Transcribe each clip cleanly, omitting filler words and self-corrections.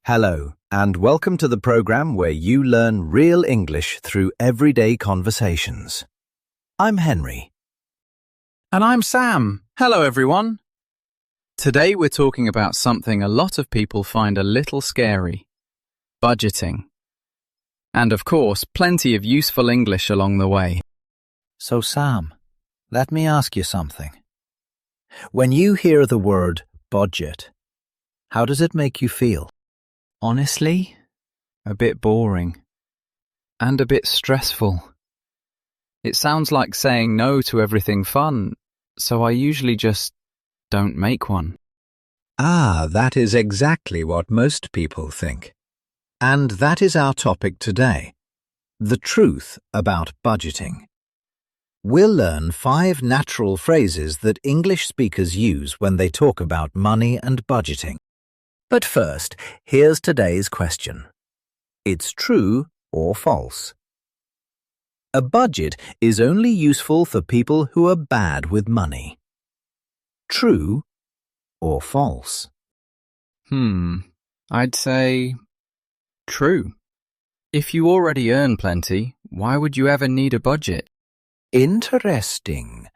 Hello, and welcome to the program where you learn real English through everyday conversations. I'm Henry. And I'm Sam. Hello, everyone. Today we're talking about something a lot of people find a little scary: budgeting. And of course, plenty of useful English along the way. So Sam, let me ask you something. When you hear the word budget, how does it make you feel? Honestly, a bit boring. And a bit stressful. It sounds like saying no to everything fun, so I usually just don't make one. That is exactly what most people think. And that is our topic today: the truth about budgeting. We'll learn 5 natural phrases that English speakers use when they talk about money and budgeting. But first, here's today's question. It's true or false? A budget is only useful for people who are bad with money. True or false? I'd say true. If you already earn plenty, why would you ever need a budget? Interesting.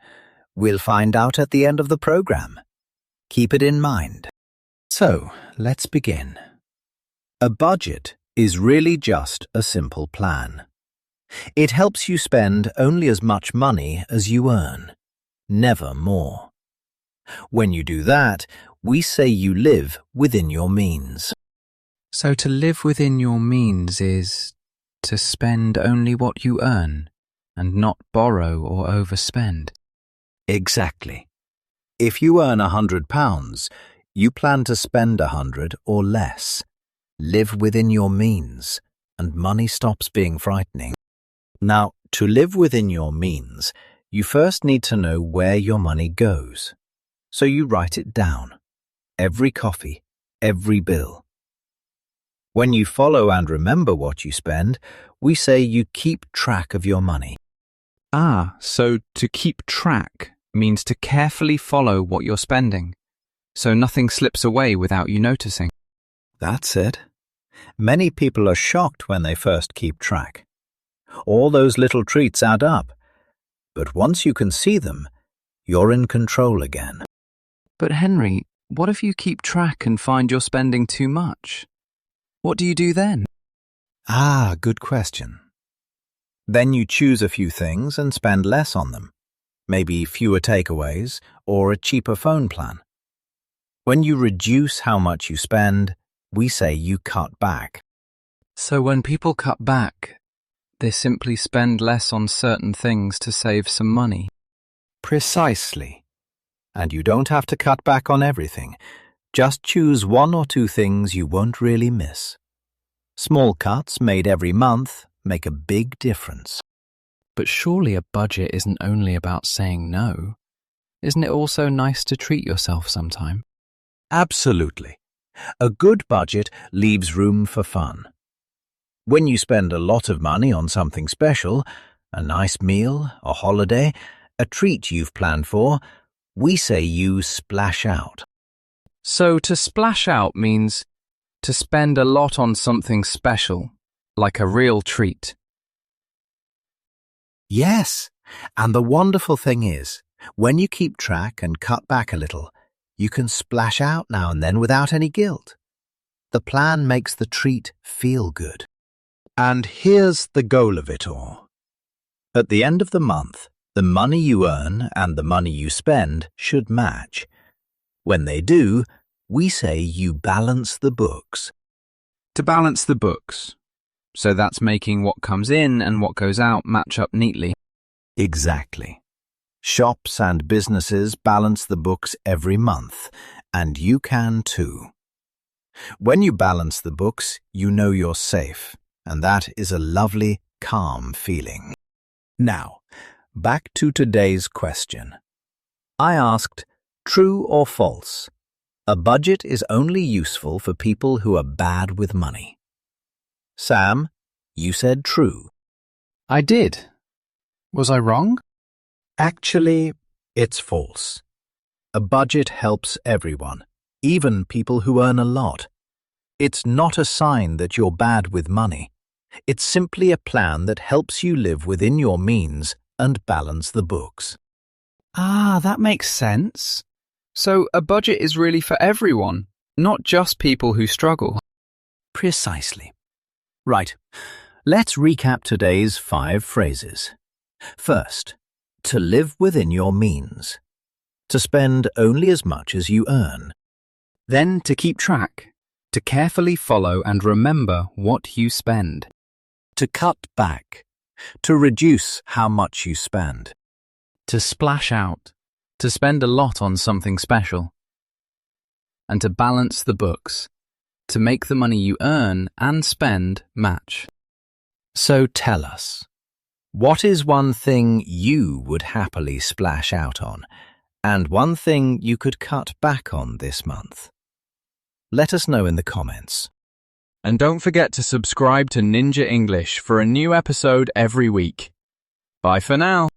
We'll find out at the end of the program. Keep it in mind. So, let's begin. A budget is really just a simple plan. It helps you spend only as much money as you earn, never more. When you do that, we say you live within your means. So to live within your means is to spend only what you earn and not borrow or overspend. Exactly. If you earn £100, you plan to spend 100 or less. Live within your means, and money stops being frightening. Now, to live within your means, you first need to know where your money goes. So you write it down. Every coffee, every bill. When you follow and remember what you spend, we say you keep track of your money. So to keep track means to carefully follow what you're spending, so nothing slips away without you noticing. That's it. Many people are shocked when they first keep track. All those little treats add up. But once you can see them, you're in control again. But Henry, what if you keep track and find you're spending too much? What do you do then? Good question. Then you choose a few things and spend less on them. Maybe fewer takeaways or a cheaper phone plan. When you reduce how much you spend, we say you cut back. So when people cut back, they simply spend less on certain things to save some money. Precisely. And you don't have to cut back on everything. Just choose 1 or 2 things you won't really miss. Small cuts made every month make a big difference. But surely a budget isn't only about saying no. Isn't it also nice to treat yourself sometime? Absolutely. A good budget leaves room for fun. When you spend a lot of money on something special, a nice meal, a holiday, a treat you've planned for, we say you splash out. So to splash out means to spend a lot on something special, like a real treat. Yes, and the wonderful thing is, when you keep track and cut back a little, you can splash out now and then without any guilt. The plan makes the treat feel good. And here's the goal of it all. At the end of the month, the money you earn and the money you spend should match. When they do, we say you balance the books. To balance the books. So that's making what comes in and what goes out match up neatly. Exactly. Shops and businesses balance the books every month, and you can too. When you balance the books, you know you're safe, and that is a lovely, calm feeling. Now, back to today's question. I asked, true or false? A budget is only useful for people who are bad with money. Sam, you said true. I did. Was I wrong? Actually, it's false. A budget helps everyone, even people who earn a lot. It's not a sign that you're bad with money. It's simply a plan that helps you live within your means and balance the books. Ah, that makes sense. So a budget is really for everyone, not just people who struggle. Precisely. Right, let's recap today's 5 phrases. First, to live within your means. To spend only as much as you earn. Then to keep track, to carefully follow and remember what you spend. To cut back. To reduce how much you spend. To splash out, to spend a lot on something special. And to balance the books, to make the money you earn and spend match. So tell us, what is one thing you would happily splash out on, and one thing you could cut back on this month? Let us know in the comments. And don't forget to subscribe to Ninja English for a new episode every week. Bye for now.